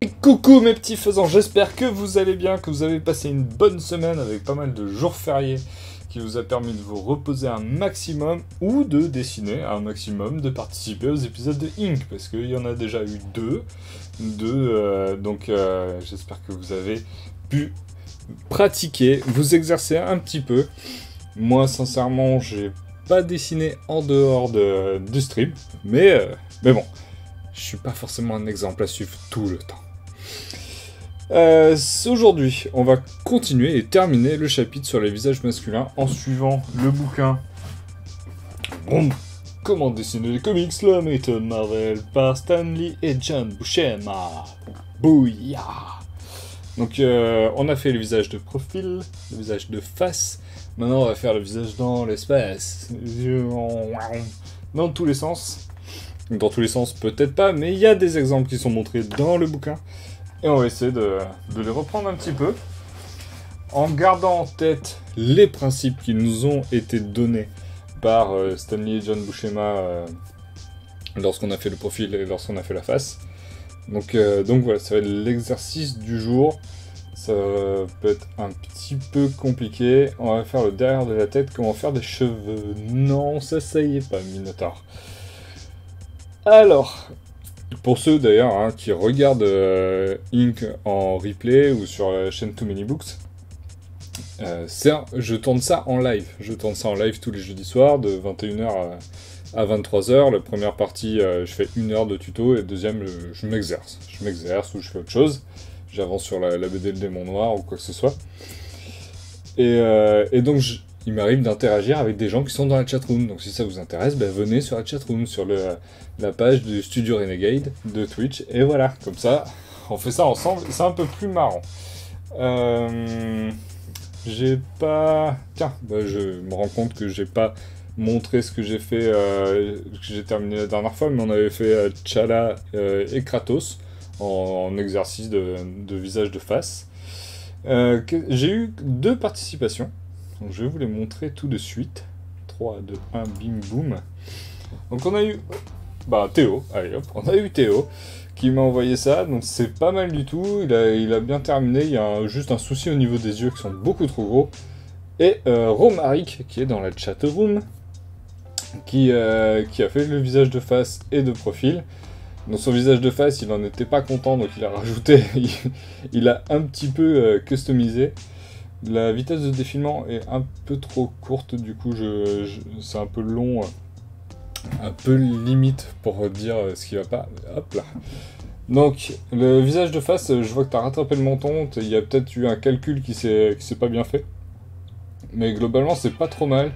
Et coucou mes petits faisans, j'espère que vous allez bien, que vous avez passé une bonne semaine avec pas mal de jours fériés qui vous a permis de vous reposer un maximum ou de dessiner un maximum, de participer aux épisodes de Ink, parce qu'il y en a déjà eu deux, donc j'espère que vous avez pu pratiquer, vous exercer un petit peu. Moi sincèrement j'ai pas dessiné en dehors du stream, mais bon, je suis pas forcément un exemple à suivre tout le temps. Aujourd'hui, on va continuer et terminer le chapitre sur les visages masculins en suivant le bouquin Comment dessiner les comics, la méthode Marvel par Stan Lee et John Buscema. Bouya! Donc, on a fait le visage de profil, le visage de face. Maintenant, on va faire le visage dans l'espace. Dans tous les sens. Dans tous les sens, peut-être pas, mais il y a des exemples qui sont montrés dans le bouquin. Et on va essayer de les reprendre un petit peu, en gardant en tête les principes qui nous ont été donnés par Stan Lee et John Buscema lorsqu'on a fait le profil et lorsqu'on a fait la face. Donc voilà, ça va être l'exercice du jour. Ça peut être un petit peu compliqué. On va faire le derrière de la tête, comment faire des cheveux. Non, ça y est pas, Minotaur. Alors... Pour ceux d'ailleurs qui regardent Ink en replay ou sur la chaîne Too Many Books, je tourne ça en live. Je tourne ça en live tous les jeudis soirs de 21h à 23h. La première partie, je fais 1 heure de tuto et la deuxième, je m'exerce. Je m'exerce ou je fais autre chose. J'avance sur la BD Le Démon Noir ou quoi que ce soit. Et donc, il m'arrive d'interagir avec des gens qui sont dans la chatroom. Donc si ça vous intéresse, venez sur la chatroom, sur la page du Studio Renegade de Twitch. Et voilà, comme ça, on fait ça ensemble. C'est un peu plus marrant. J'ai pas... Tiens, je me rends compte que j'ai pas montré ce que j'ai fait, que j'ai terminé la dernière fois, mais on avait fait T'Challa et Kratos en exercice de visage de face. J'ai eu 2 participations. Donc je vais vous les montrer tout de suite. 3, 2, 1, bim boum. Donc on a eu Théo, allez hop, on a eu Théo qui m'a envoyé ça, donc c'est pas mal du tout, il a bien terminé, il y a juste un souci au niveau des yeux qui sont beaucoup trop gros. Et Romaric, qui est dans la chatroom, qui a fait le visage de face et de profil. Dans son visage de face, il en était pas content, donc il a rajouté, il a un petit peu customisé. La vitesse de défilement est un peu trop courte, du coup c'est un peu long, un peu limite pour dire ce qui va pas. Hop là. Donc, le visage de face, je vois que tu as rattrapé le menton, il y a peut-être eu un calcul qui s'est pas bien fait. Mais globalement, c'est pas trop mal.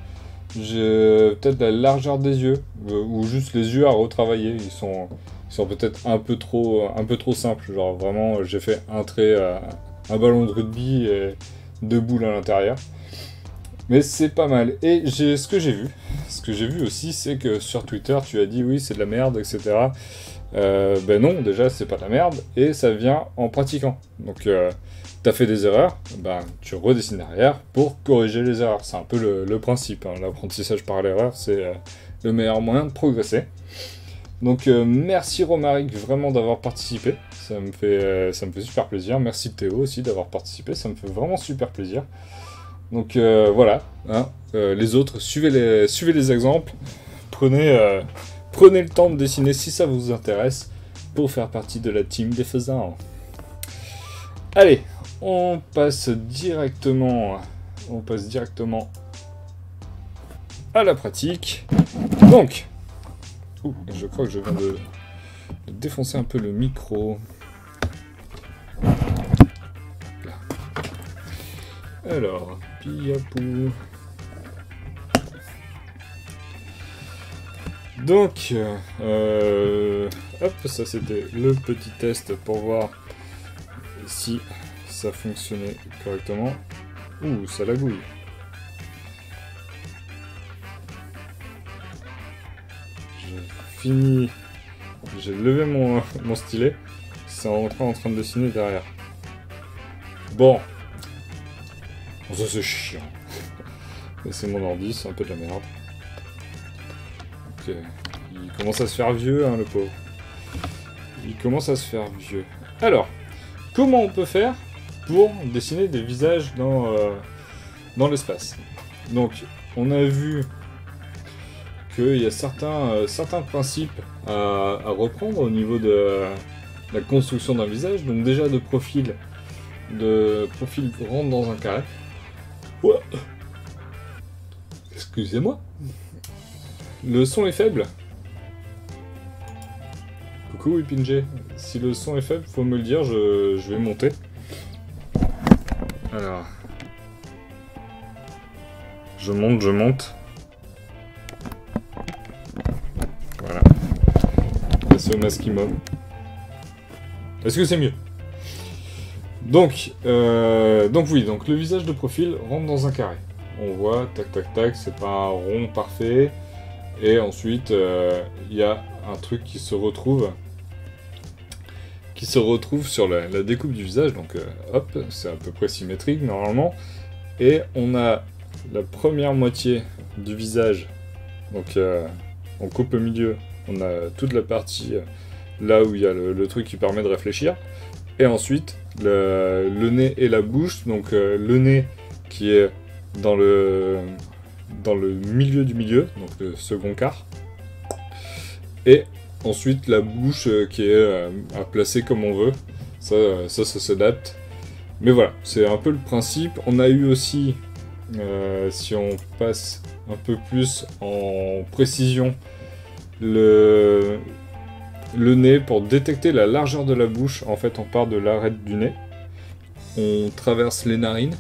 J'ai peut-être la largeur des yeux, ou juste les yeux à retravailler, ils sont peut-être un peu trop simples. Genre vraiment, j'ai fait un trait, un ballon de rugby et 2 boules à l'intérieur. Mais c'est pas mal. Et ce que j'ai vu aussi, c'est que sur Twitter, tu as dit oui, c'est de la merde, etc. Non, déjà, c'est pas de la merde, et ça vient en pratiquant. Donc, t'as fait des erreurs, tu redessines derrière pour corriger les erreurs. C'est un peu le principe. L'apprentissage par l'erreur, c'est le meilleur moyen de progresser. Donc, merci Romaric vraiment d'avoir participé. Ça me fait super plaisir. Merci Théo aussi d'avoir participé. Ça me fait vraiment super plaisir. Donc voilà. Les autres, suivez les exemples. Prenez le temps de dessiner si ça vous intéresse pour faire partie de la team des faisans. Allez, on passe directement à la pratique. Donc, je crois que je viens de défoncer un peu le micro. Là. Alors, piapou. Donc, hop, ça c'était le petit test pour voir si ça fonctionnait correctement. Ouh, ça lagouille. J'ai levé mon stylet, c'est en train de dessiner derrière. Bon, ça c'est chiant. Mais c'est mon ordi, c'est un peu de la merde. Ok, il commence à se faire vieux, le pauvre. Il commence à se faire vieux. Alors, comment on peut faire pour dessiner des visages dans l'espace. Donc, on a vu qu'il y a certains principes à reprendre au niveau de la construction d'un visage. Donc déjà de profil rentre dans un carré. Ouais. Excusez-moi. Le son est faible. Coucou Ipinjé. Si le son est faible, faut me le dire, je vais monter. Alors. Je monte. Voilà. Passer au maximum. Est-ce que c'est mieux? Donc oui, donc le visage de profil rentre dans un carré. On voit, tac tac tac, c'est pas un rond parfait. Et ensuite, il y a un truc qui se retrouve sur la découpe du visage. Donc hop, c'est à peu près symétrique normalement. Et on a la première moitié du visage. Donc on coupe au milieu. On a toute la partie là où il y a le truc qui permet de réfléchir. Et ensuite, le nez et la bouche. Donc le nez qui est dans le milieu du milieu, donc le second quart. Et ensuite la bouche qui est à placer comme on veut. Ça s'adapte. Mais voilà, c'est un peu le principe. On a eu aussi, si on passe un peu plus en précision, le nez pour détecter la largeur de la bouche. En fait, on part de l'arête du nez, on traverse les narines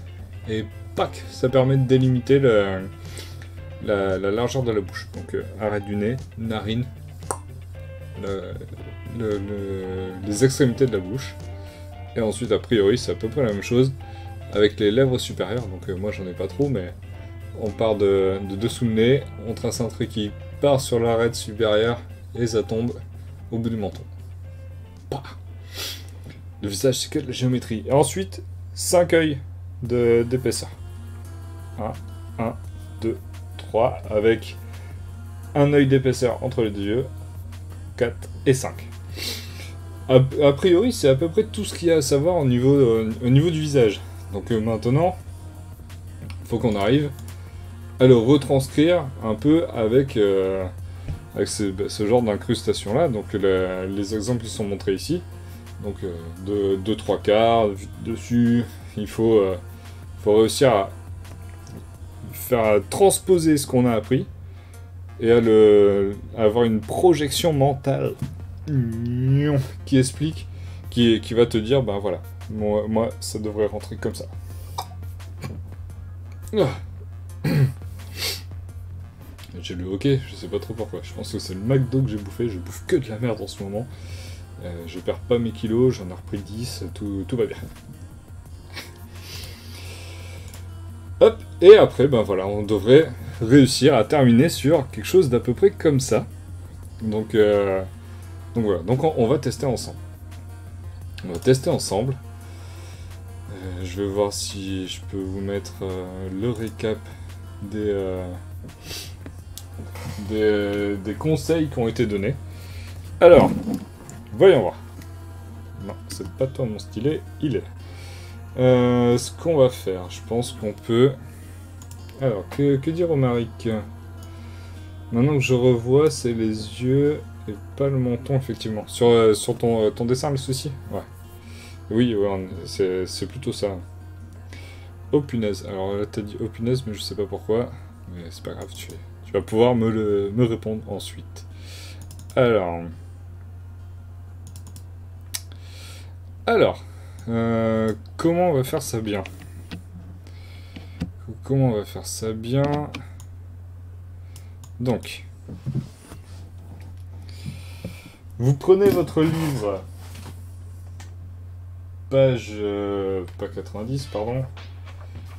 et pac, ça permet de délimiter la largeur de la bouche. Donc arête du nez, narine, les extrémités de la bouche. Et ensuite, a priori, c'est à peu près la même chose avec les lèvres supérieures. Donc moi, j'en ai pas trop, mais on part de dessous le nez, on trace un trait qui part sur l'arête supérieure et ça tombe au bout du menton. Bah. Le visage, c'est que de la géométrie. Et ensuite, 5 œils d'épaisseur. 1, 2, 3, avec un œil d'épaisseur entre les deux yeux. 4 et 5. A priori, c'est à peu près tout ce qu'il y a à savoir au niveau du visage. Donc maintenant, il faut qu'on arrive à le retranscrire un peu avec ce genre d'incrustation-là. Donc les exemples qui sont montrés ici. Donc de 2-3 quarts, dessus, il faut réussir à faire transposer ce qu'on a appris et à avoir une projection mentale qui explique, qui va te dire, ben voilà, moi ça devrait rentrer comme ça. J'ai le hockey, je sais pas trop pourquoi. Je pense que c'est le McDo que j'ai bouffé. Je bouffe que de la merde en ce moment. Je perds pas mes kilos, j'en ai repris 10, tout va bien. Hop, et après, ben voilà, on devrait réussir à terminer sur quelque chose d'à peu près comme ça. Donc voilà, donc on va tester ensemble. Je vais voir si je peux vous mettre le récap des conseils qui ont été donnés. Alors, voyons voir. Non, c'est pas toi mon stylet, il est là. Ce qu'on va faire, je pense qu'on peut... Alors, que dire Romaric? Maintenant que je revois, c'est les yeux et pas le menton, effectivement. Sur ton dessin, le souci? Ouais. Oui, ouais, c'est plutôt ça. Oh punaise. Alors là, t'as dit oh punaise, mais je sais pas pourquoi. Mais c'est pas grave, tu vas pouvoir me répondre ensuite. Alors, comment on va faire ça bien? Donc, vous prenez votre livre, page... pas 90, pardon.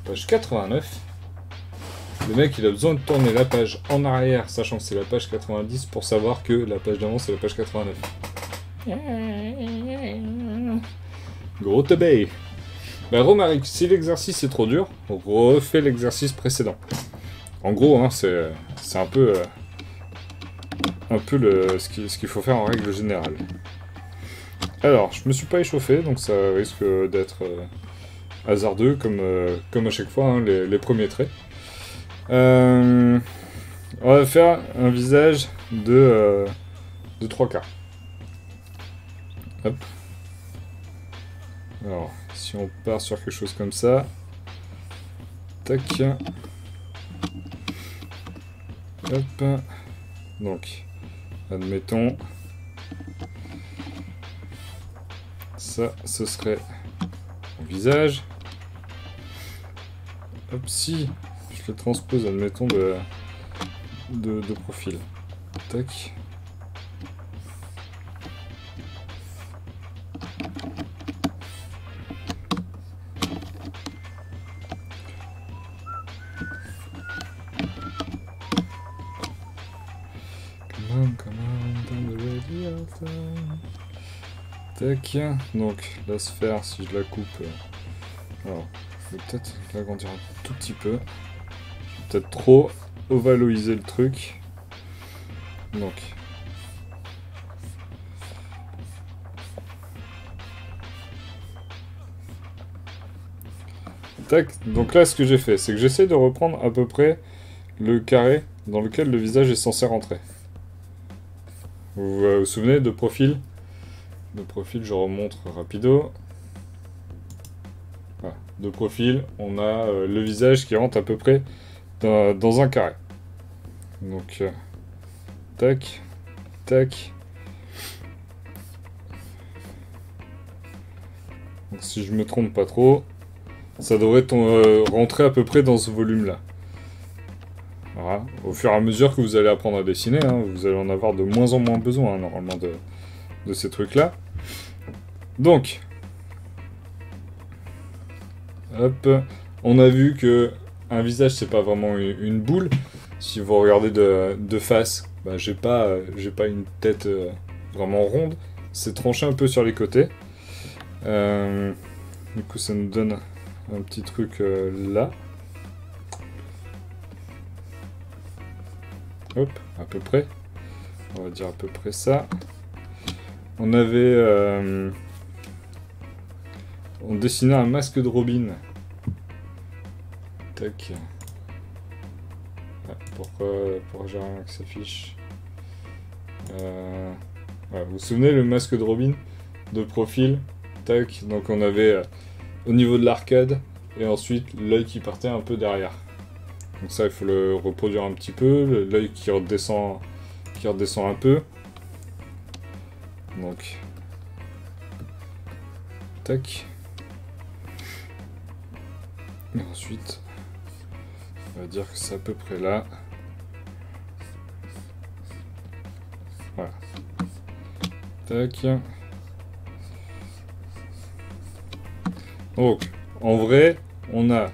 Page 89. Le mec, il a besoin de tourner la page en arrière, sachant que c'est la page 90, pour savoir que la page d'avant, c'est la page 89. Gros teubé. Bah, Romaric, si l'exercice est trop dur, refais l'exercice précédent. En gros, hein, c'est un peu ce qu'il faut faire en règle générale. Alors, je me suis pas échauffé, donc ça risque d'être hasardeux, comme à chaque fois, hein, les premiers traits. On va faire un visage de 3 quarts. Hop. Alors, si on part sur quelque chose comme ça, tac. Hop. Donc, admettons, ça, ce serait mon visage. Hop, si je le transpose, admettons, de profil. Tac. Tac, donc la sphère, si je la coupe, alors je vais peut-être l'agrandir un tout petit peu. Je vais peut-être trop ovaloiser le truc. Donc, tac, donc là ce que j'ai fait, c'est que j'essaie de reprendre à peu près le carré dans lequel le visage est censé rentrer. Vous vous souvenez de profil? De profil, je remonte rapido. Voilà. De profil, on a le visage qui rentre à peu près dans un carré. Donc, tac, tac. Donc, si je me trompe pas trop, ça devrait rentrer à peu près dans ce volume-là. Voilà. Au fur et à mesure que vous allez apprendre à dessiner, hein, vous allez en avoir de moins en moins besoin, hein, normalement, de ces trucs-là. Donc, hop, on a vu que un visage, c'est pas vraiment une boule. Si vous regardez de face, bah, j'ai pas une tête vraiment ronde. C'est tranché un peu sur les côtés. Du coup, ça nous donne un petit truc là. Hop, à peu près. On va dire à peu près ça. On avait... on dessinait un masque de Robin. Tac. Pourquoi j'ai rien qui s'affiche voilà, vous vous souvenez le masque de Robin de profil? Tac. Donc on avait au niveau de l'arcade et ensuite l'œil qui partait un peu derrière. Donc ça il faut le reproduire un petit peu. L'œil qui redescend un peu. Donc tac. Et ensuite, on va dire que c'est à peu près là. Voilà. Tac. Donc, en vrai, on a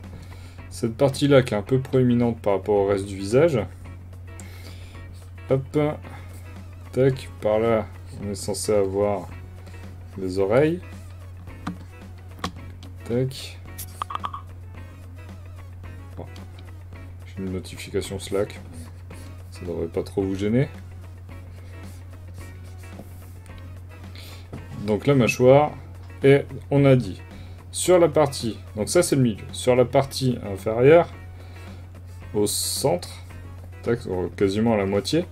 cette partie-là qui est un peu proéminente par rapport au reste du visage. Hop. Tac. Par là, on est censé avoir les oreilles. Tac. Bon. J'ai une notification Slack. Ça devrait pas trop vous gêner. Donc la mâchoire. Et on a dit, sur la partie, donc ça c'est le milieu, sur la partie inférieure, au centre, tac, quasiment à la moitié.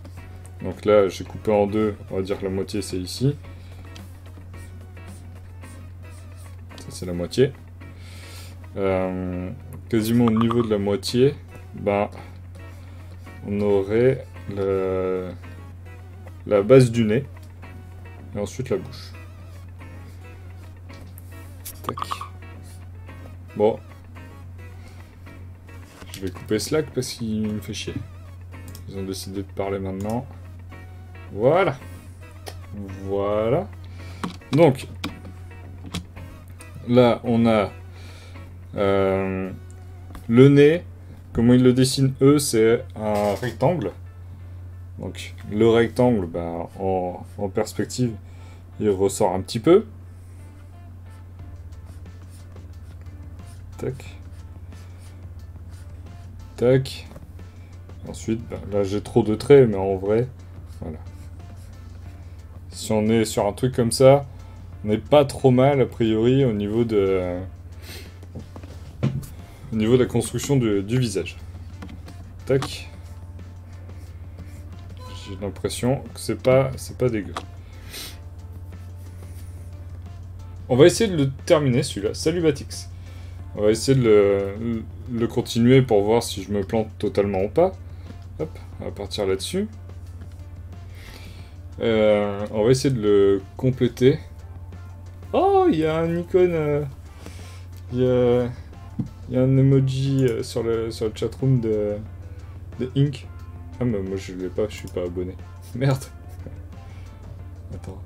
Donc là j'ai coupé en deux, on va dire que la moitié c'est ici. Ça c'est la moitié. Quasiment au niveau de la moitié, ben, on aurait la base du nez, et ensuite la bouche. Tac. Bon. Je vais couper Slack parce qu'il me fait chier. Ils ont décidé de parler maintenant. Voilà. Voilà. Donc, là, on a le nez. Comment ils le dessinent, eux, c'est un rectangle. Donc, le rectangle, ben, en perspective, il ressort un petit peu. Tac. Tac. Ensuite, ben, là j'ai trop de traits, mais en vrai, voilà. Si on est sur un truc comme ça, On n'est pas trop mal, a priori, au niveau de la construction du visage. Tac. J'ai l'impression que c'est pas dégueu. On va essayer de le terminer, celui-là. Salut Batix. On va essayer de le continuer pour voir si je me plante totalement ou pas. Hop, on va partir là-dessus. On va essayer de le compléter. Oh, il y a un icône... Il y a un emoji sur le chatroom de Ink. Ah, mais moi je l'ai pas, je suis pas abonné. Merde. Attends.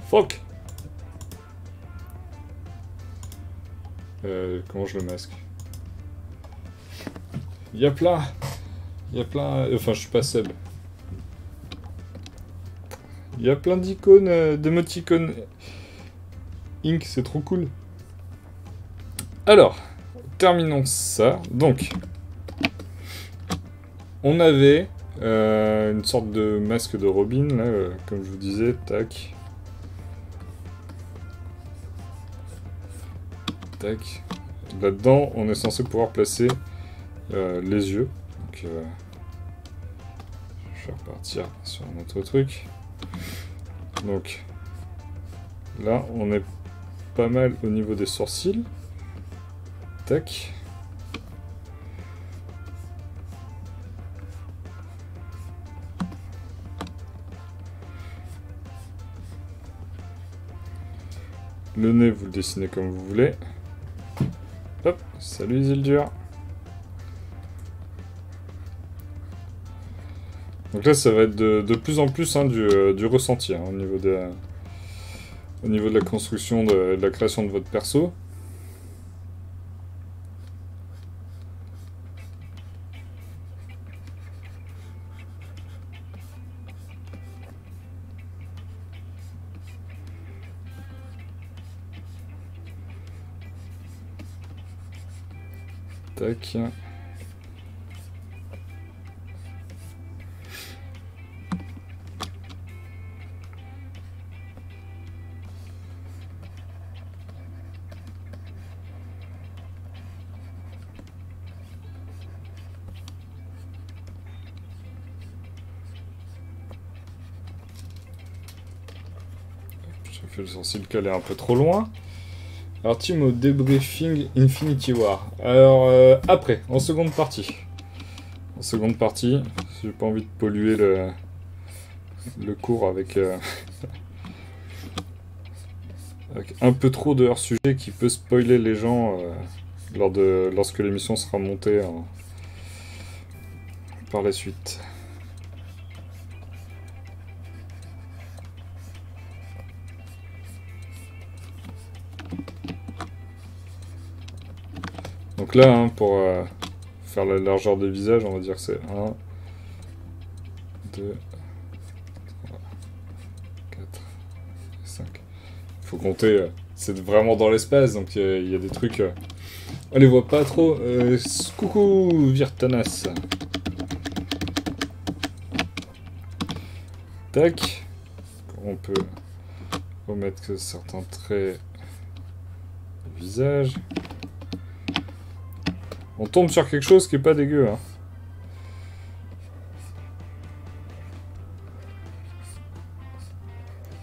Fuck. Comment je le masque? Il y a plein... Enfin, je suis pas Seb. Il y a plein d'icônes, d'émoticônes. Ink, c'est trop cool. Alors, terminons ça. Donc, on avait une sorte de masque de Robin, là, comme je vous disais. Tac. Tac. Là-dedans, on est censé pouvoir placer les yeux. Donc, je vais repartir sur un autre truc. Donc, là, on est pas mal au niveau des sourcils. Tac. Le nez, vous le dessinez comme vous voulez. Hop, salut Isildur. Donc là, ça va être de plus en plus du ressenti au niveau de la construction, de la création de votre perso. Tac. J'ai fait le sourcil calé un peu trop loin. Alors, team au débriefing Infinity War. Alors, après, en seconde partie. En seconde partie, j'ai pas envie de polluer le cours avec, avec un peu trop de hors-sujet qui peut spoiler les gens lorsque l'émission sera montée par la suite. Donc là, hein, pour faire la largeur des visages, on va dire que c'est 1, 2, 3, 4, 5. Il faut compter, c'est vraiment dans l'espace, donc il y a des trucs... on les voit pas trop. Coucou Virtanas. Tac. On peut remettre que certains traits du visage. On tombe sur quelque chose qui est pas dégueu, hein.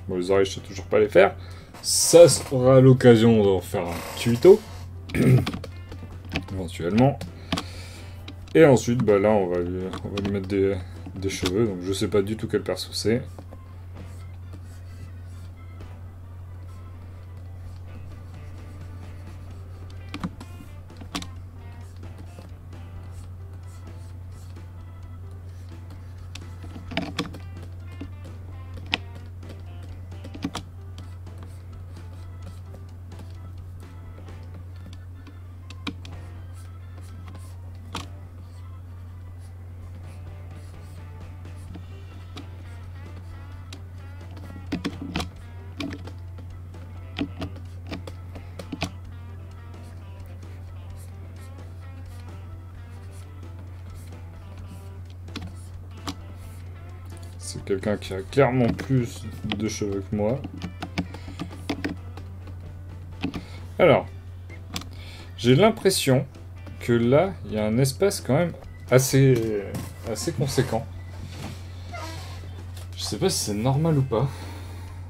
Bon, les oreilles, je sais toujours pas les faire. Ça sera l'occasion d'en faire un tuto. Éventuellement. Et ensuite, bah là, on va lui mettre des cheveux. Donc, je sais pas du tout quel perso c'est. c'est quelqu'un qui a clairement plus de cheveux que moi. Alors, j'ai l'impression que là, il y a un espace quand même assez conséquent. Je sais pas si c'est normal ou pas.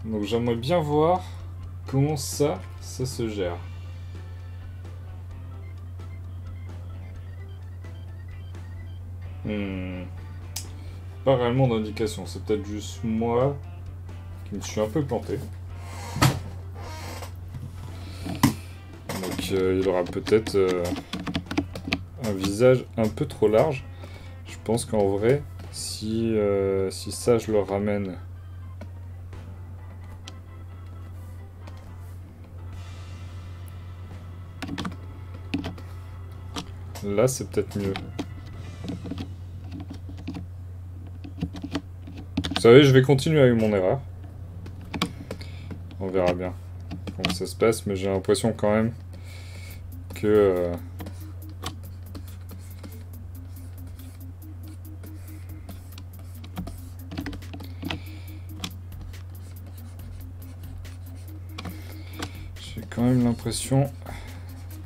Donc j'aimerais bien voir comment ça se gère. Pas réellement d'indication, c'est peut-être juste moi qui me suis un peu planté. Donc il aura peut-être un visage un peu trop large. Je pense qu'en vrai, si ça je le ramène... Là, c'est peut-être mieux. Vous savez, je vais continuer avec mon erreur. On verra bien comment ça se passe, mais j'ai l'impression quand même que... j'ai quand même l'impression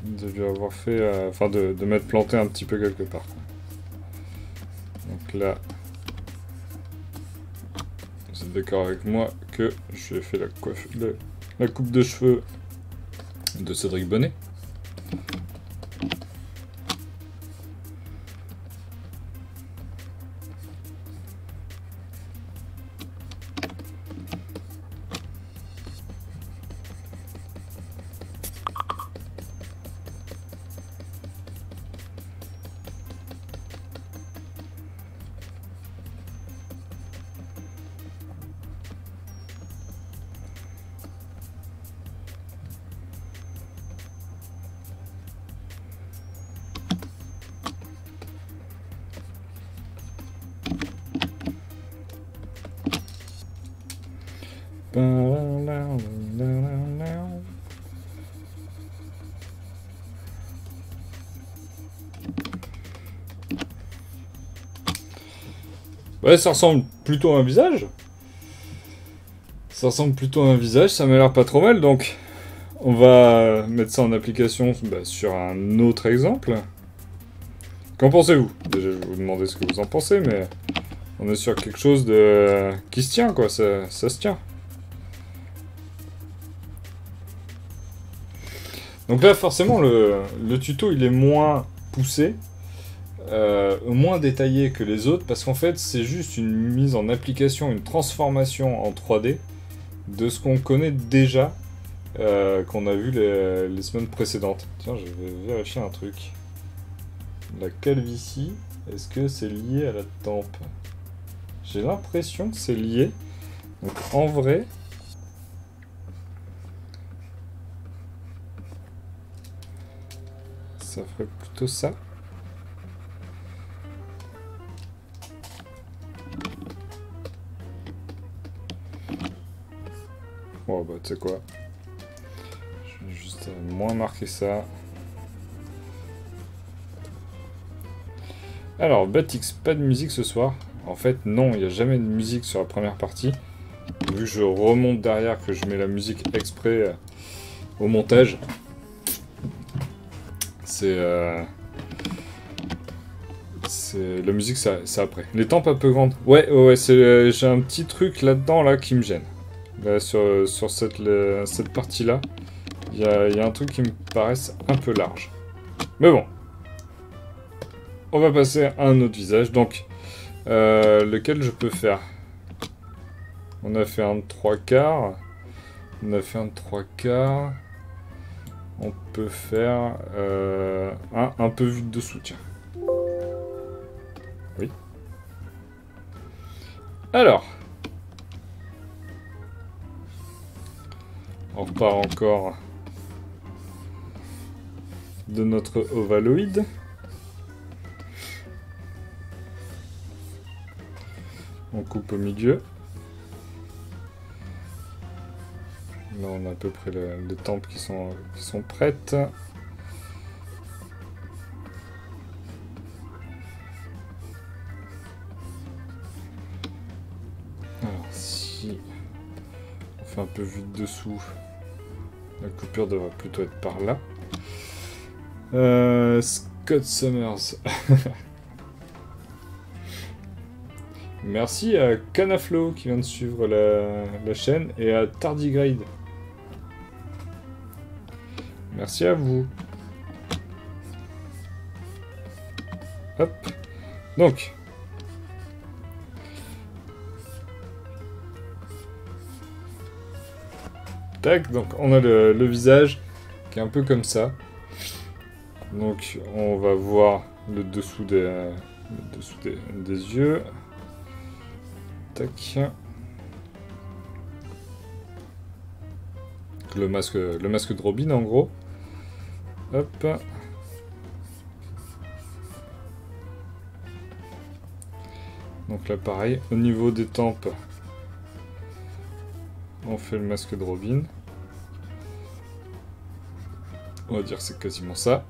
de lui avoir fait... enfin, de m'être planté un petit peu quelque part. Donc là... Vous êtes d'accord avec moi que je lui ai fait la coupe de cheveux de Cédric Bonnet. Ouais, ça ressemble plutôt à un visage. Ça ressemble plutôt à un visage, ça m'a l'air pas trop mal, donc on va mettre ça en application sur un autre exemple. Qu'en pensez-vous? Déjà, je vais vous demander ce que vous en pensez, mais on est sur quelque chose de qui se tient, quoi, ça se tient. Donc là, forcément, le tuto, il est moins poussé, moins détaillé que les autres, parce qu'en fait, c'est juste une mise en application, une transformation en 3D de ce qu'on connaît déjà, qu'on a vu les semaines précédentes. Tiens, je vais vérifier un truc. La calvitie, est-ce que c'est lié à la tempe? J'ai l'impression que c'est lié. Donc en vrai... ça ferait plutôt ça. Bon bah tu sais quoi. Je vais juste moins marquer ça. Alors, Batix, pas de musique ce soir. En fait, non, il n'y a jamais de musique sur la première partie. Vu que je remonte derrière, que je mets la musique exprès au montage. C'est... la musique, c'est après. Les tempes un peu grandes. Ouais, j'ai un petit truc là-dedans, là, qui me gêne. Là, sur cette partie-là, il y a un truc qui me paraisse un peu large. Mais bon. On va passer à un autre visage. Donc, lequel je peux faire? On a fait un de 3/4. On a fait un de 3/4. On peut faire un peu vu de dessous, tiens. Oui. Alors. On repart encore de notre ovaloïde. On coupe au milieu. Là, on a à peu près les tempes qui sont prêtes. fait un peu vu de dessous. La coupure devrait plutôt être par là. Scott Summers. Merci à Canaflo qui vient de suivre la chaîne et à Tardigrade. Merci à vous. Hop. Donc. Tac, donc on a le visage qui est un peu comme ça. Donc on va voir le dessous des yeux. Tac. Le masque de Robin en gros. Hop. Donc là pareil, au niveau des tempes, on fait le masque de Robin. On va dire que c'est quasiment ça.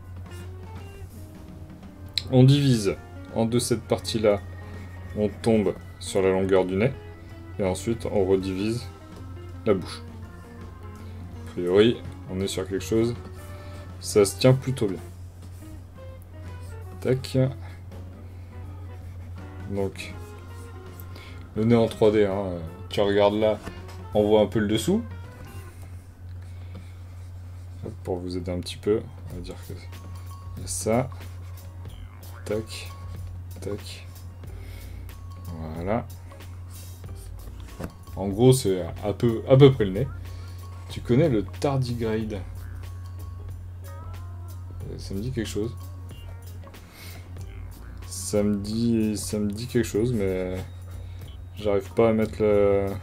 On divise en deux cette partie-là, on tombe sur la longueur du nez, et ensuite on redivise la bouche. A priori, on est sur quelque chose, ça se tient plutôt bien. Tac. Donc, le nez en 3D, hein. Tu regardes là, on voit un peu le dessous. Hop, pour vous aider un petit peu, on va dire que il y a ça. Tac, tac. Voilà. En gros, c'est à peu près le nez. Tu connais le tardigrade? Ça me dit quelque chose. Ça me dit quelque chose, mais j'arrive pas à mettre la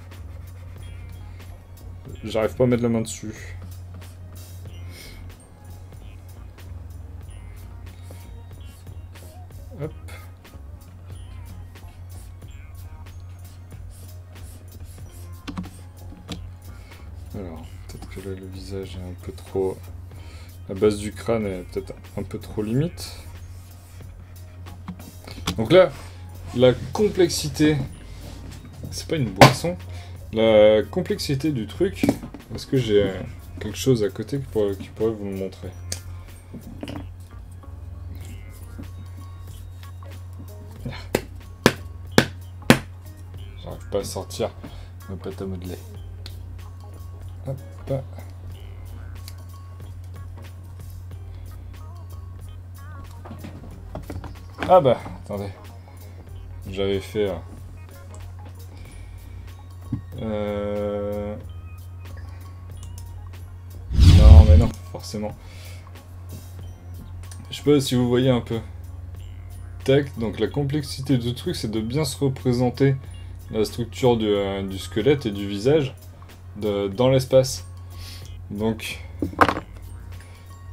main dessus. Hop. Alors, peut-être que là, le visage est un peu trop... La base du crâne est peut-être un peu trop limite. Donc là, la complexité... C'est pas une boisson. La complexité du truc... Est-ce que j'ai quelque chose à côté qui pourrait vous le montrer? J'arrive pas à sortir ma pâte à modeler. Hop. Ah bah, attendez. J'avais fait... Non, mais non, forcément. Je sais pas si vous voyez un peu. Tac, donc la complexité du truc, c'est de bien se représenter la structure du squelette et du visage dans l'espace. Donc,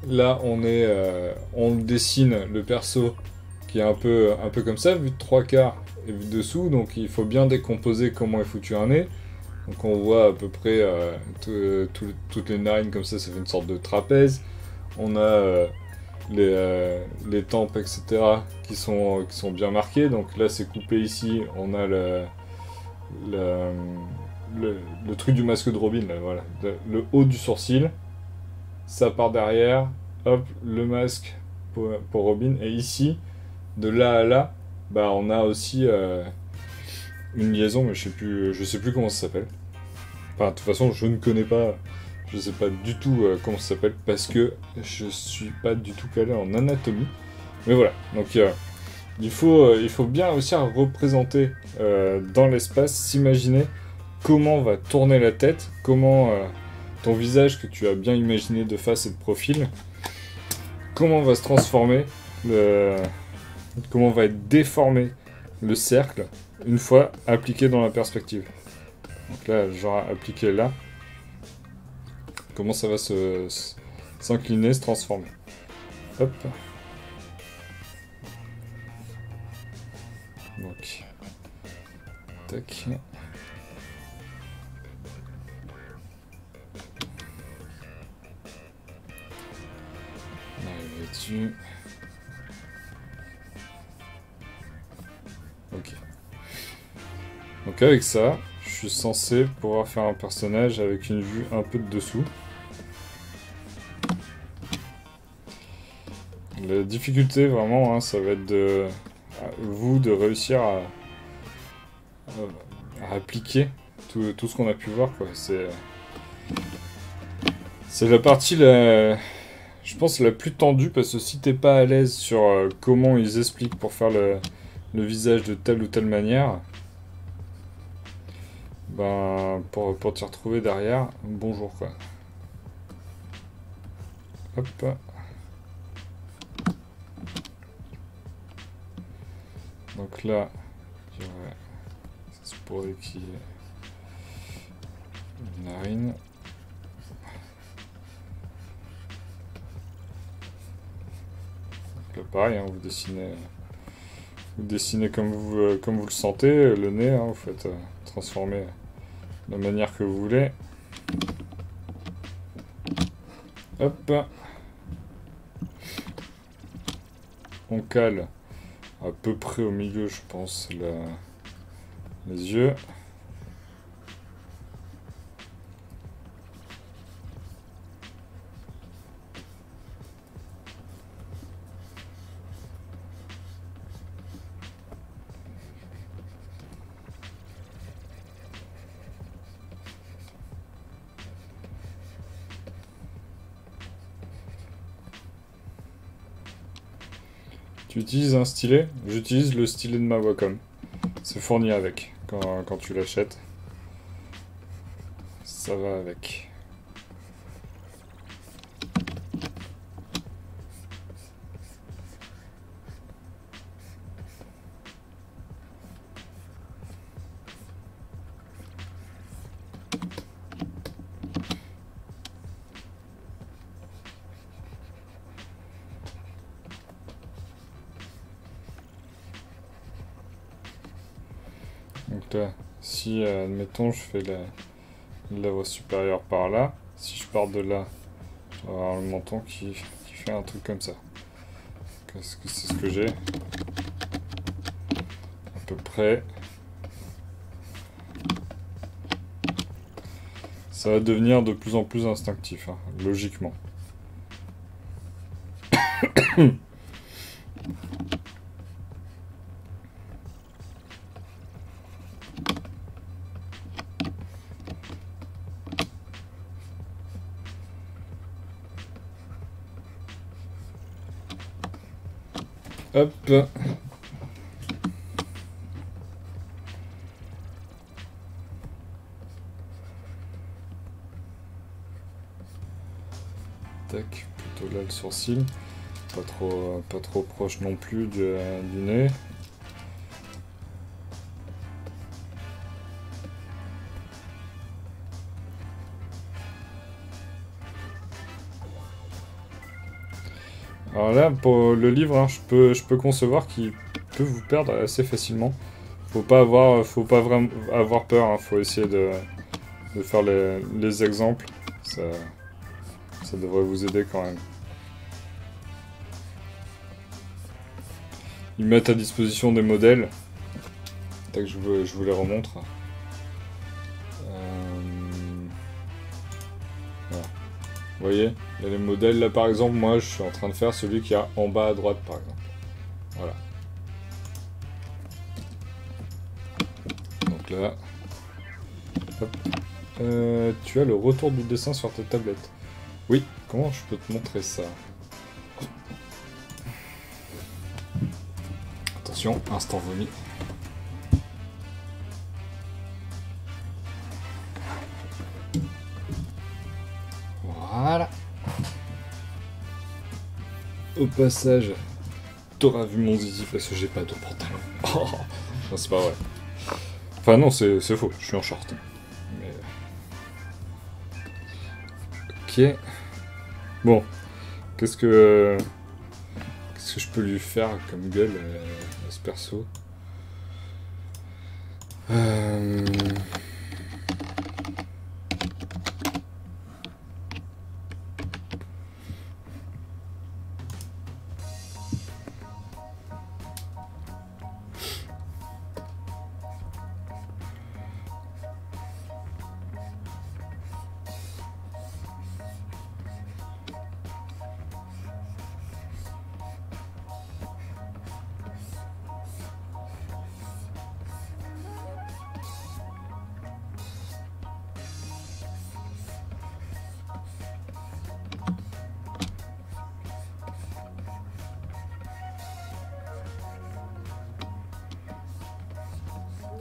là, on dessine le perso qui est un peu comme ça, vu de 3/4 et vu de dessous, donc il faut bien décomposer comment est foutu un nez. Donc on voit à peu près toutes les narines comme ça fait une sorte de trapèze. On a les tempes, etc. qui sont bien marquées. Donc là c'est coupé ici, on a le truc du masque de Robin, là, voilà. Le haut du sourcil, ça part derrière, hop, le masque pour Robin, et ici, de là à là, bah on a aussi une liaison, mais je sais plus comment ça s'appelle. Enfin, de toute façon, je ne connais pas, je sais pas du tout comment ça s'appelle, parce que je suis pas du tout calé en anatomie. Mais voilà, donc il faut bien aussi représenter dans l'espace, s'imaginer comment va tourner la tête, comment ton visage que tu as bien imaginé de face et de profil, comment va se transformer, comment va être déformé le cercle une fois appliqué dans la perspective. Donc là, genre appliqué là, comment ça va s'incliner, se transformer. Hop. Donc, tac. On arrive là-dessus. Ok. Donc avec ça, je suis censé pouvoir faire un personnage avec une vue un peu de dessous. La difficulté vraiment, hein, ça va être de vous de réussir à appliquer tout ce qu'on a pu voir, quoi. C'est la partie je pense la plus tendue, parce que si t'es pas à l'aise sur comment ils expliquent pour faire le visage de telle ou telle manière, ben pour t'y retrouver derrière, bonjour quoi. Hop. Donc là, je dirais, ça se pourrait qu'il y ait une narine. Donc là, pareil, hein, vous dessinez comme vous le sentez, le nez, hein, vous faites transformer de la manière que vous voulez. Hop. On cale à peu près au milieu, je pense, les yeux. Tu utilises un stylet? J'utilise le stylet de ma Wacom. C'est fourni avec, quand tu l'achètes. Ça va avec. Donc là, si, admettons, je fais la lèvre supérieure par là, si je pars de là, je vais avoir le menton qui fait un truc comme ça. Qu'est-ce que c'est ce que j'ai? À peu près. Ça va devenir de plus en plus instinctif, hein, logiquement. Hop. Tac, plutôt là le sourcil. Pas trop proche non plus du nez. Alors là, pour le livre, hein, je peux concevoir qu'il peut vous perdre assez facilement. Faut pas vraiment avoir peur, hein, faut essayer de faire les exemples. Ça devrait vous aider quand même. Ils mettent à disposition des modèles. Tac, je vous les remontre. Voilà. Vous voyez, il y a les modèles. Là, par exemple, moi, je suis en train de faire celui qui est en bas à droite, par exemple. Voilà. Donc là... Hop. Tu as le retour du dessin sur ta tablette. Oui, comment je peux te montrer ça? Attention, instant vomi. Voilà. Au passage, t'auras vu mon zizi parce que j'ai pas de pantalon. Oh, non, c'est pas vrai. Enfin non, c'est faux, je suis en short. Mais... Ok. Bon, qu'est-ce que je peux lui faire comme gueule à ce perso?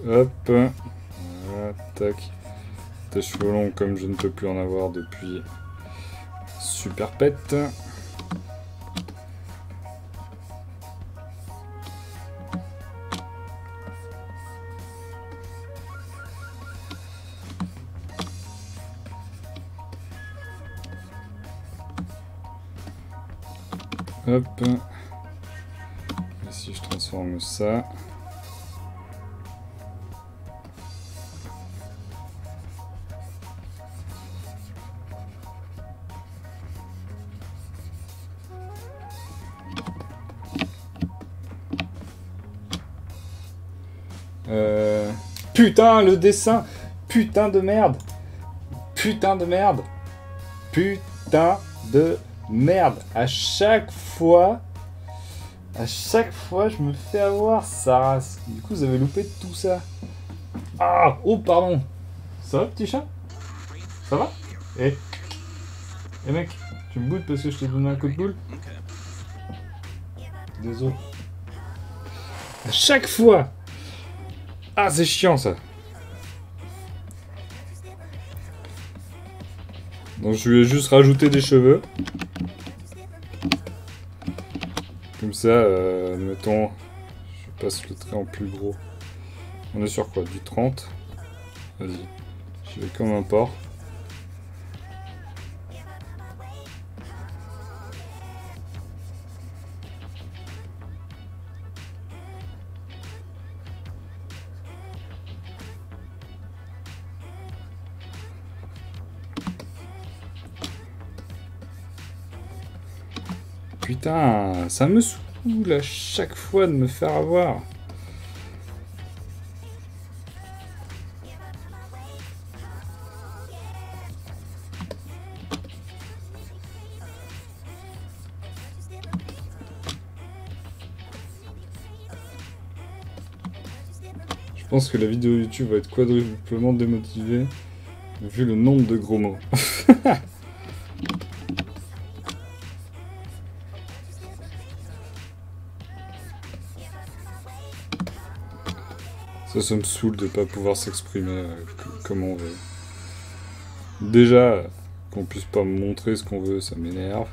Hop. Voilà, tac. Tes cheveux longs comme je ne peux plus en avoir depuis Super Pet. Hop. Ici je transforme ça. Putain, le dessin. Putain de merde. Putain de merde. Putain de merde. À chaque fois, je me fais avoir, sa race. Du coup, vous avez loupé tout ça. Ah, oh, pardon. Ça va, petit chat? Ça va? Eh mec, tu me boudes parce que je t'ai donné un coup de boule? Désolé. À chaque fois. Ah, c'est chiant, ça. Donc, je lui ai juste rajouté des cheveux. Comme ça, mettons, je passe le trait en plus gros. On est sur quoi? Du 30? Vas-y, je vais comme un porc. Putain, ça me saoule à chaque fois de me faire avoir. Je pense que la vidéo YouTube va être quadruplement démotivée vu le nombre de gros mots. Ça me saoule de pas pouvoir s'exprimer comme on veut. Déjà, qu'on puisse pas me montrer ce qu'on veut, ça m'énerve.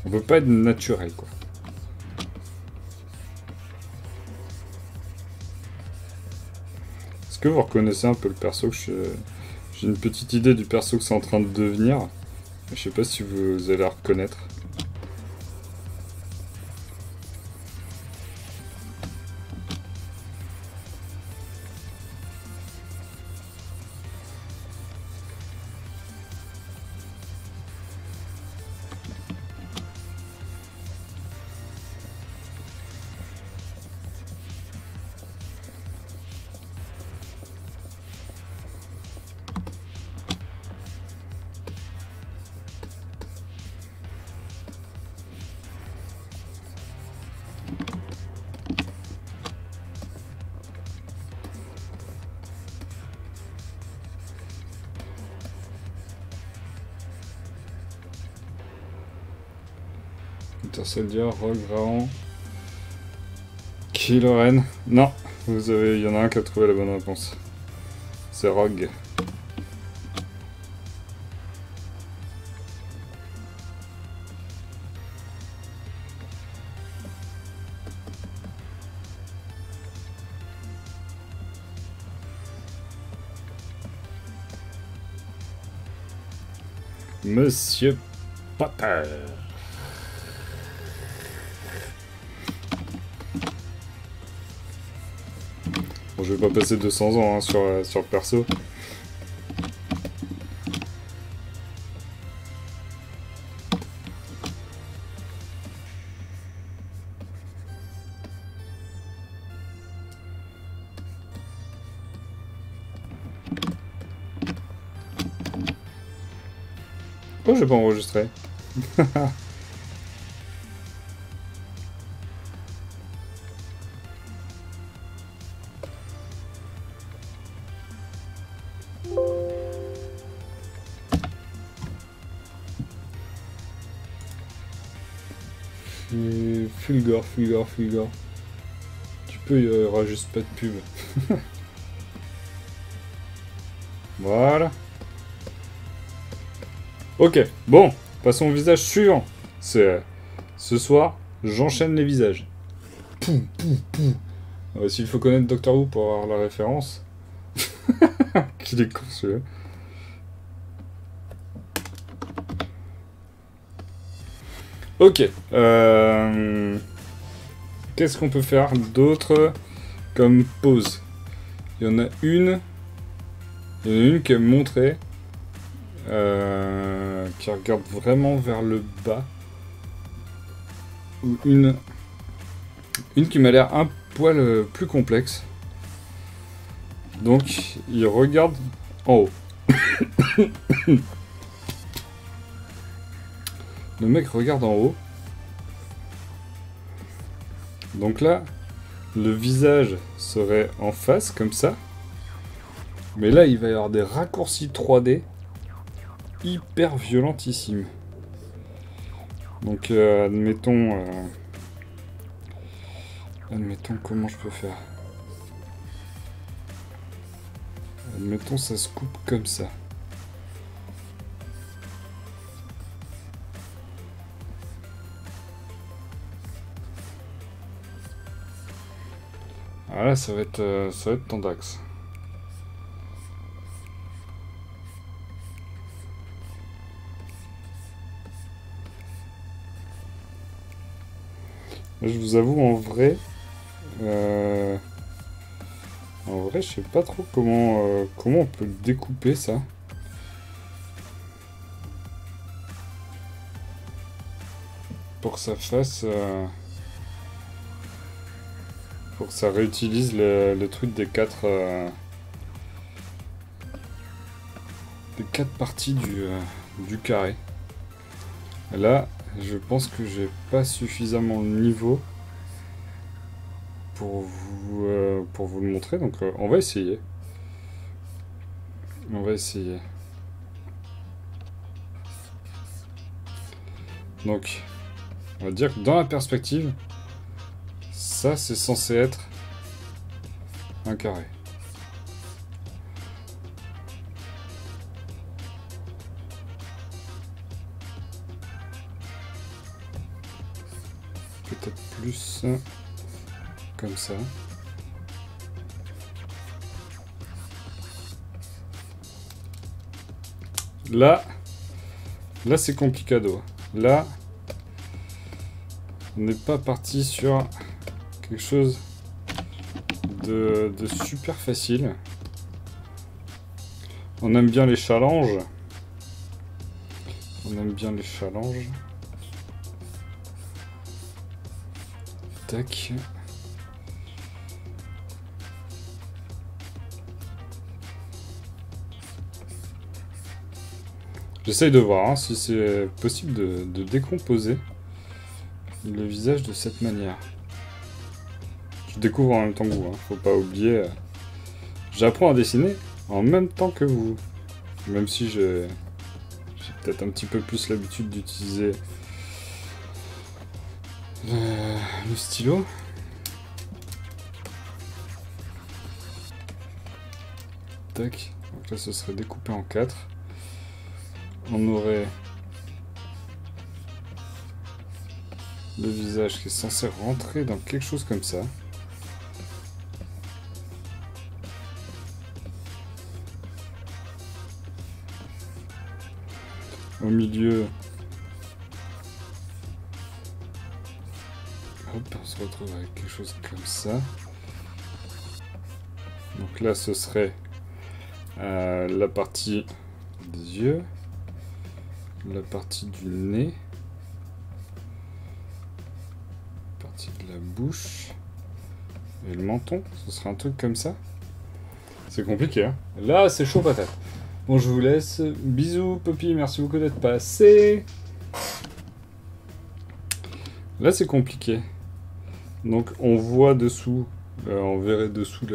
On peut pas être naturel, quoi. Est-ce que vous reconnaissez un peu le perso que j'ai une petite idée du perso que c'est en train de devenir. Je sais pas si vous allez la reconnaître. Winter Soldier, Rogue, Raon, Kylo Ren. Non, il y en a un qui a trouvé la bonne réponse. C'est Rogue. Monsieur Potter. Bon, je vais pas passer 200 ans hein, sur le perso. Oh, j'ai pas enregistré. Et Fulgore, Fulgore, Fulgore. Tu peux, il y aura juste pas de pub. Voilà. Ok, bon, passons au visage suivant. C'est ce soir, j'enchaîne les visages. Poum, poum, poum. S'il faut connaître Doctor Who pour avoir la référence. Qu'il est con celui-là. Ok. Qu'est-ce qu'on peut faire d'autre comme pose? Il y en a une. Il y en a une qui est montrée. Qui regarde vraiment vers le bas. Ou une qui m'a l'air un poil plus complexe. Donc, il regarde en haut. Le mec regarde en haut. Donc là, le visage serait en face, comme ça. Mais là, il va y avoir des raccourcis 3D hyper violentissimes. Donc, admettons... admettons, comment je peux faire? Admettons, ça se coupe comme ça. Voilà, ça va être Tandax. Là, je vous avoue, en vrai, je sais pas trop comment on peut le découper, ça. Pour que ça fasse... pour que ça réutilise le truc des quatre parties du carré. Là, je pense que j'ai pas suffisamment le niveau pour vous le montrer, donc on va essayer. On va essayer. Donc, on va dire que dans la perspective, ça c'est censé être un carré. Peut-être plus comme ça. Là c'est complicado. Là, on n'est pas parti sur quelque chose de super facile. On aime bien les challenges. On aime bien les challenges. Tac. J'essaye de voir hein, si c'est possible de décomposer le visage de cette manière. Je découvre en même temps que vous, hein, faut pas oublier. J'apprends à dessiner en même temps que vous. Même si j'ai peut-être un petit peu plus l'habitude d'utiliser le stylo. Tac. Donc là, ce serait découpé en 4. On aurait le visage qui est censé rentrer dans quelque chose comme ça. Au milieu, hop, on se retrouve avec quelque chose comme ça. Donc là, ce serait la partie des yeux, la partie du nez, la partie de la bouche et le menton. Ce serait un truc comme ça. C'est compliqué, hein. Là, c'est chaud patate. Bon, je vous laisse. Bisous, Poppy. Merci beaucoup d'être passé. Là, c'est compliqué. Donc, on voit dessous. On verrait dessous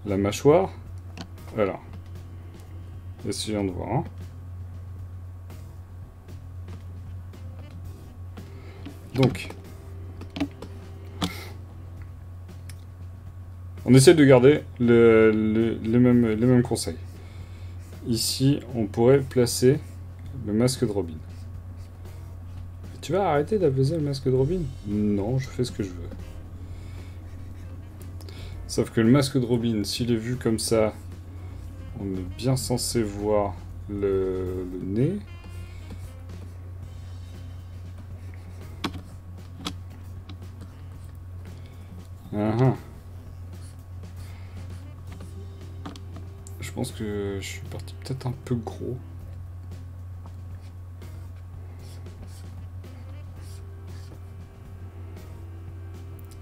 la mâchoire. Alors. Essayons de voir. Hein. Donc, On essaie de garder les mêmes conseils. Ici, on pourrait placer le masque de Robin. Tu vas arrêter d'apaiser le masque de Robin? Non, je fais ce que je veux. Sauf que le masque de Robin, s'il est vu comme ça, on est bien censé voir le nez. Je pense que je suis parti peut-être un peu gros.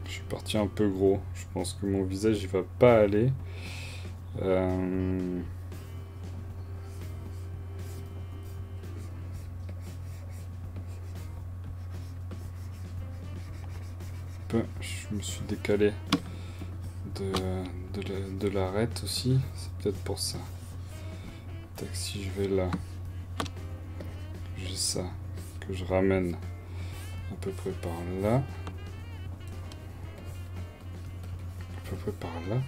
Je suis parti un peu gros. Je pense que mon visage il va pas aller. Je me suis décalé de l'arête aussi. C'est peut-être pour ça. Tac, si je vais là, j'ai ça que je ramène à peu près par là. À peu près par là.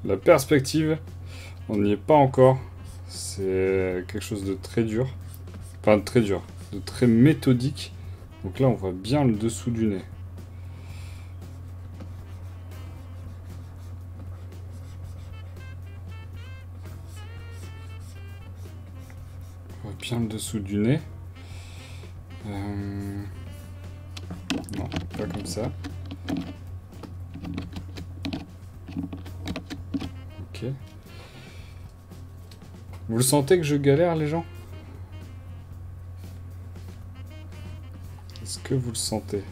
La perspective, on n'y est pas encore. C'est quelque chose de très dur. Enfin, de très dur. De très méthodique. Donc là, on voit bien le dessous du nez. On voit bien le dessous du nez. Non, pas comme ça. Ok. Vous le sentez que je galère, les gens? Est-ce que vous le sentez?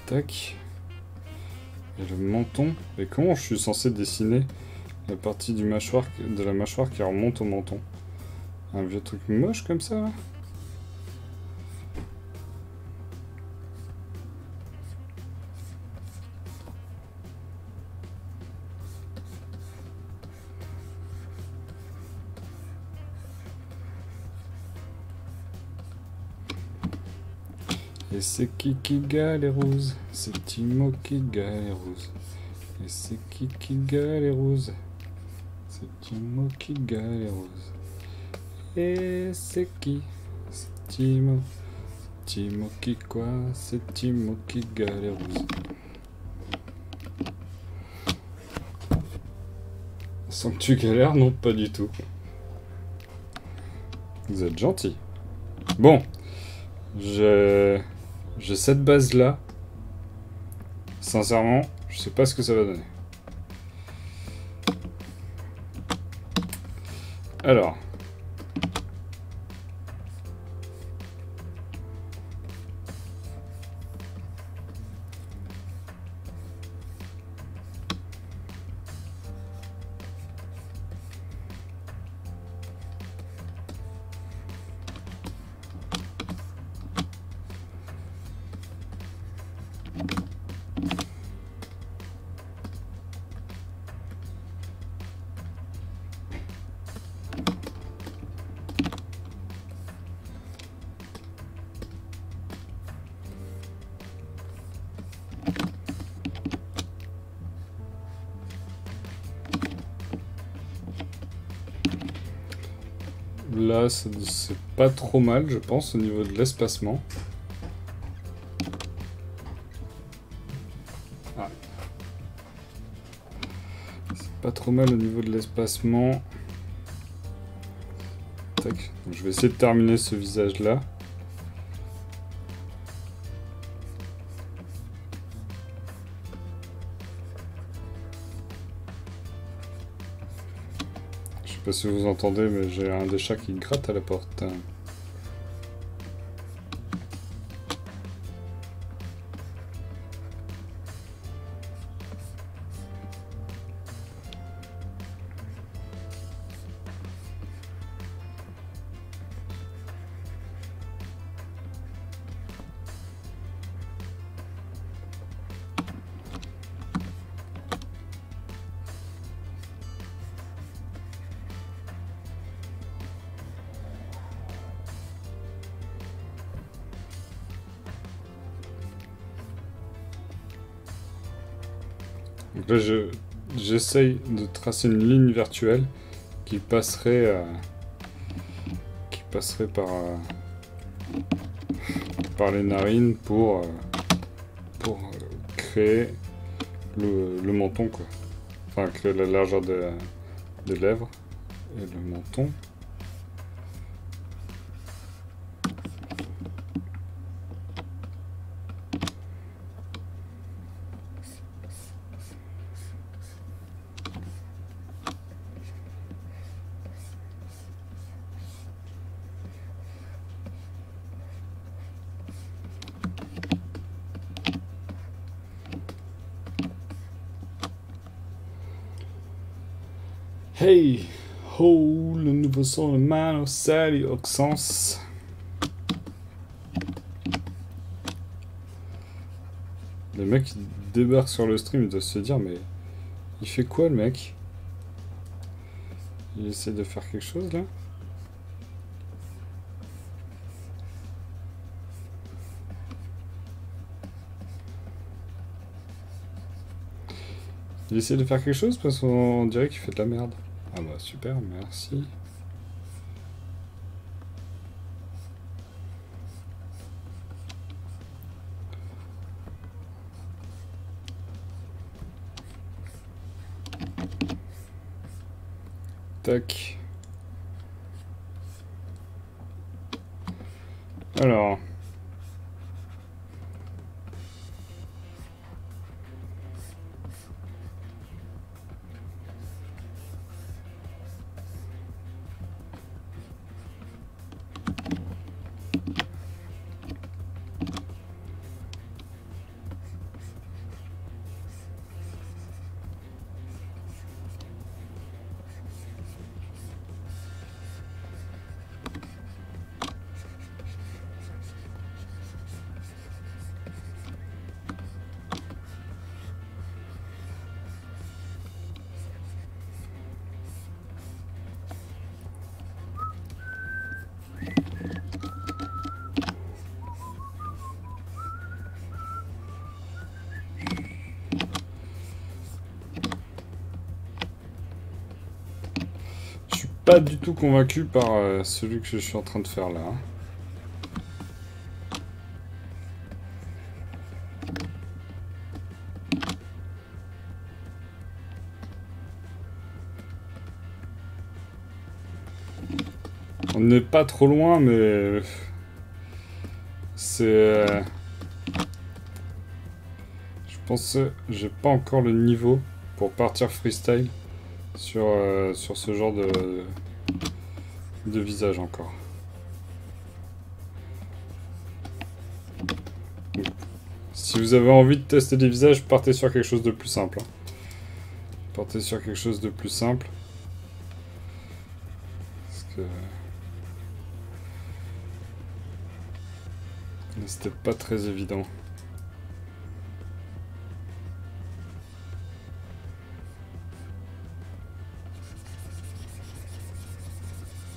Tac. Et le menton. Et comment je suis censé dessiner la partie de la mâchoire qui remonte au menton? Un vieux truc moche comme ça, là? Et c'est qui galérouse? C'est Timo qui galérouse. Et c'est qui galérouse? C'est Timo qui galérouse. Et c'est qui? C'est Timo. Timo qui quoi? C'est Timo qui galérouse. Sans que tu galères? Non, pas du tout. Vous êtes gentil. Bon. J'ai cette base-là. Sincèrement, je sais pas ce que ça va donner. Alors. Là, c'est pas trop mal, je pense, au niveau de l'espacement. Ah. C'est pas trop mal au niveau de l'espacement. Tac. Donc, je vais essayer de terminer ce visage-là. Je sais pas si vous entendez, mais j'ai un des chats qui gratte à la porte. Donc là, j'essaye de tracer une ligne virtuelle qui passerait, par les narines pour créer le menton, quoi. Enfin, créer la largeur des lèvres et le menton. Hey! Oh, le nouveau son de Mano, salut Oxens. Les mecs qui débarquent sur le stream, ils doivent se dire, mais il fait quoi le mec? Il essaie de faire quelque chose là? Il essaie de faire quelque chose parce qu'on dirait qu'il fait de la merde. Ah bah super, merci. Tac. Alors. Pas du tout convaincu par celui que je suis en train de faire là. On n'est pas trop loin, mais c'est... Je pense que j'ai pas encore le niveau pour partir freestyle sur ce genre de visage encore. Donc, si vous avez envie de tester des visages, partez sur quelque chose de plus simple. Partez sur quelque chose de plus simple. Parce que... c'était pas très évident.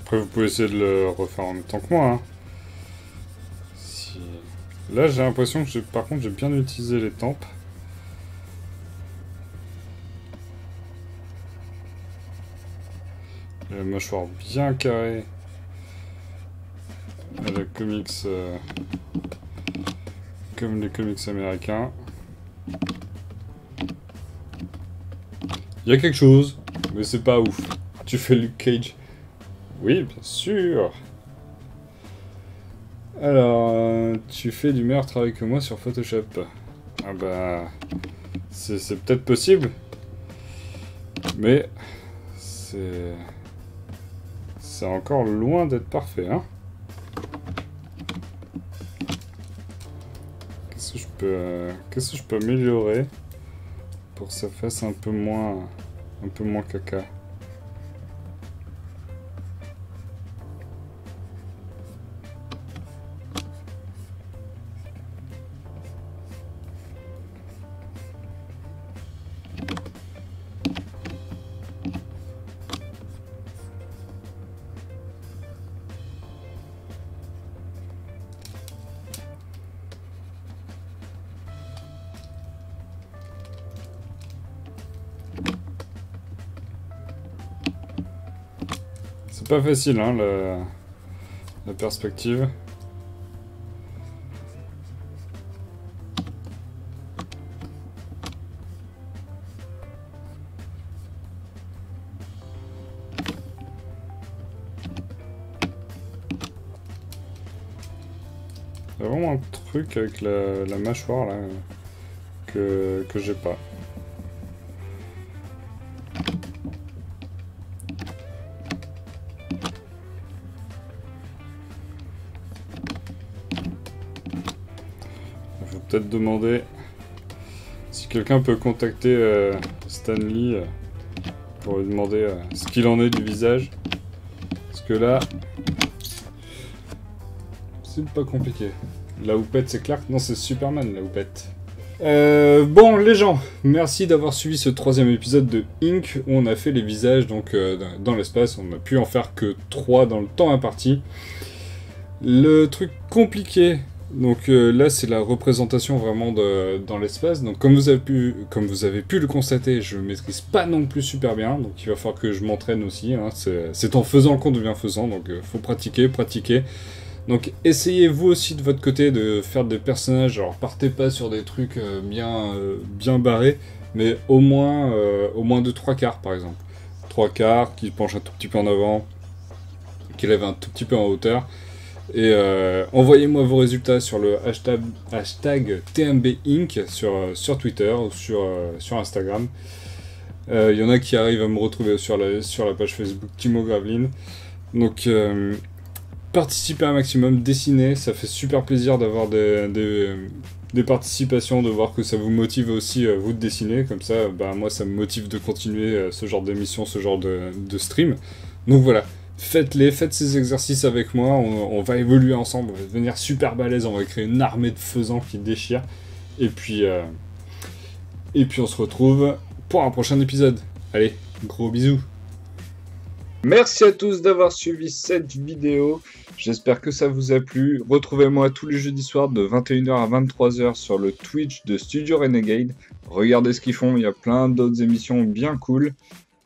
Après, vous pouvez essayer de le refaire en même temps que moi. Hein. Là, j'ai l'impression que par contre, j'ai bien utilisé les tempes. La mâchoire bien carrée. Le comics... comme les comics américains. Il y a quelque chose, mais c'est pas ouf. Tu fais Luke Cage. Oui, bien sûr. Alors, tu fais du meilleur travail que moi sur Photoshop. Ah bah... c'est peut-être possible. Mais... c'est encore loin d'être parfait, hein. Qu'est-ce que je peux améliorer pour que ça fasse un peu moins caca. pas facile, hein, la perspective. Il y a vraiment un truc avec la mâchoire là que j'ai pas. Il faut peut-être demander si quelqu'un peut contacter Stan Lee pour lui demander ce qu'il en est du visage. Parce que là, c'est pas compliqué. La houppette, c'est Clark? Non, c'est Superman, la houppette. Bon, les gens, merci d'avoir suivi ce 3e épisode de Ink, où on a fait les visages donc dans l'espace. On a pu en faire que 3 dans le temps imparti. Le truc compliqué, donc là, c'est la représentation vraiment dans l'espace. Donc comme vous avez pu le constater, je maîtrise pas non plus super bien. Donc il va falloir que je m'entraîne aussi. Hein. C'est en faisant qu'on devient faisant, donc faut pratiquer. Donc essayez vous aussi de votre côté de faire des personnages, alors partez pas sur des trucs bien barrés, mais au moins de 3/4 par exemple. 3/4, qui penche un tout petit peu en avant, qui lève un tout petit peu en hauteur. Et envoyez-moi vos résultats sur le hashtag TMBinc sur Twitter ou sur Instagram. Il y en a qui arrivent à me retrouver sur la page Facebook Timo Graveline. Donc participez un maximum, dessinez, ça fait super plaisir d'avoir des participations, de voir que ça vous motive aussi vous de dessiner, comme ça moi ça me motive de continuer ce genre d'émission, ce genre de stream. Donc voilà, faites ces exercices avec moi, on va évoluer ensemble, on va devenir super balèze, on va créer une armée de faisans qui déchire, et puis on se retrouve pour un prochain épisode. Allez, gros bisous. Merci à tous d'avoir suivi cette vidéo, j'espère que ça vous a plu. Retrouvez-moi tous les jeudis soirs de 21h à 23h sur le Twitch de Studio Renegade. Regardez ce qu'ils font, il y a plein d'autres émissions bien cool.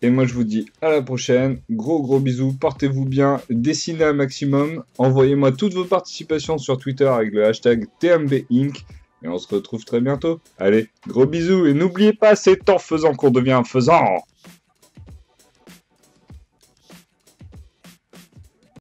Et moi je vous dis à la prochaine, gros bisous, portez-vous bien, dessinez un maximum, envoyez-moi toutes vos participations sur Twitter avec le hashtag TMBinc. Et on se retrouve très bientôt. Allez, gros bisous, et n'oubliez pas, c'est en faisant qu'on devient faisant.